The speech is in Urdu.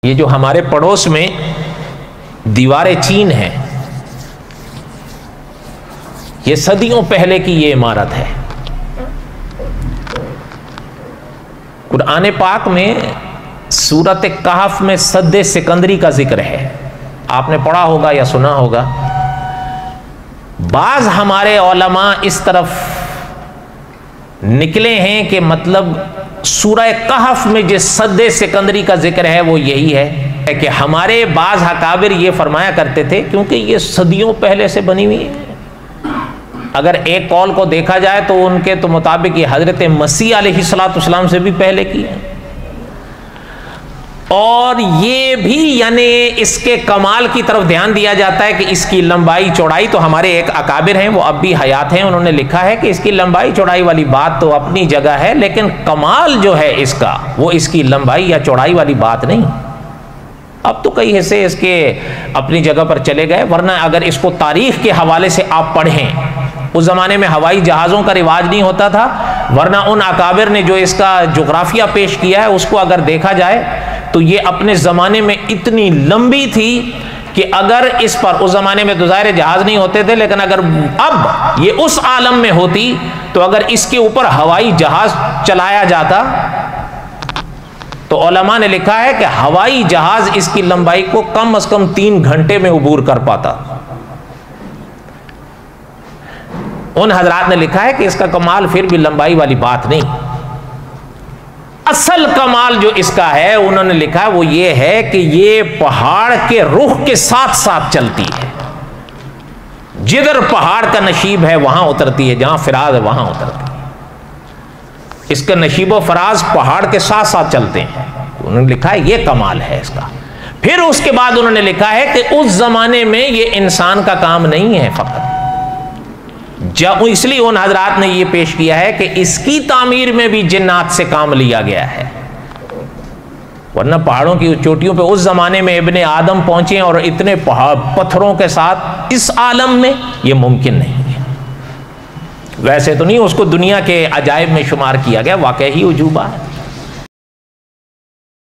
یہ جو ہمارے پڑوس میں دیوار چین ہے، یہ صدیوں پہلے کی یہ عمارت ہے۔ قرآن پاک میں سورۃ کہف میں سد سکندری کا ذکر ہے، آپ نے پڑھا ہوگا یا سنا ہوگا۔ بعض ہمارے علماء اس طرف نکلے ہیں کہ مطلب سورہ کہف میں جس سد سکندری کا ذکر ہے وہ یہی ہے کہ ہمارے بعض اکابر یہ فرمایا کرتے تھے، کیونکہ یہ صدیوں پہلے سے بنی ہوئی ہے، اگر ایک قول کو دیکھا جائے تو ان کے تو مطابق یہ حضرت مسیح علیہ السلام سے بھی پہلے کی ہے، اور یہ بھی یعنی اس کے کمال کی طرف دھیان دیا جاتا ہے کہ اس کی لمبائی چوڑائی، تو ہمارے ایک اکابر ہیں وہ اب بھی حیات ہیں، انہوں نے لکھا ہے کہ اس کی لمبائی چوڑائی والی بات تو اپنی جگہ ہے، لیکن کمال جو ہے اس کا وہ اس کی لمبائی یا چوڑائی والی بات نہیں۔ اب تو کئی حصے اس کے اپنی جگہ پر چلے گئے، ورنہ اگر اس کو تاریخ کے حوالے سے آپ پڑھیں، اس زمانے میں ہوائی جہازوں کا رواج نہیں ہوتا تھا، ورنہ ان اکابر نے جو اس کا جغرافیہ پیش کیا ہے اس کو اگر دیکھا جائے تو یہ اپنے زمانے میں اتنی لمبی تھی کہ اگر اس پر، اس زمانے میں تو ظاہر جہاز نہیں ہوتے تھے، لیکن اگر اب یہ اس عالم میں ہوتی تو اگر اس کے اوپر ہوائی جہاز چلایا جاتا تو علماء نے لکھا ہے کہ ہوائی جہاز اس کی لمبائی کو کم از کم 3 گھنٹے میں عبور کر پاتا۔ ان حضرات نے لکھا ہے کہ اس کا کمال پھر بھی لمبائی والی بات نہیں، اصل کمال جو اس کا ہے انہوں نے لکھا ہے وہ یہ ہے کہ یہ پہاڑ کے رخ کے ساتھ ساتھ چلتی ہے، جدھر پہاڑ کا نشیب ہے وہاں اترتی ہے، جہاں فراز ہے وہاں اترتی ہے، اس کا نشیب و فراز پہاڑ کے ساتھ ساتھ چلتے ہیں، انہوں نے لکھا ہے یہ کمال ہے اس کا۔ پھر اس کے بعد انہوں نے لکھا ہے کہ اس زمانے میں یہ انسان کا کام نہیں ہے فقط، اس لیے ان حضرات نے یہ پیش کیا ہے کہ اس کی تعمیر میں بھی جنات سے کام لیا گیا ہے، ورنہ پہاڑوں کی چوٹیوں پہ اس زمانے میں ابن آدم پہنچے اور اتنے پتھروں کے ساتھ اس عالم میں یہ ممکن نہیں ہے۔ ویسے تو نہیں اس کو دنیا کے عجائب میں شمار کیا گیا، واقعی عجوبہ ہے۔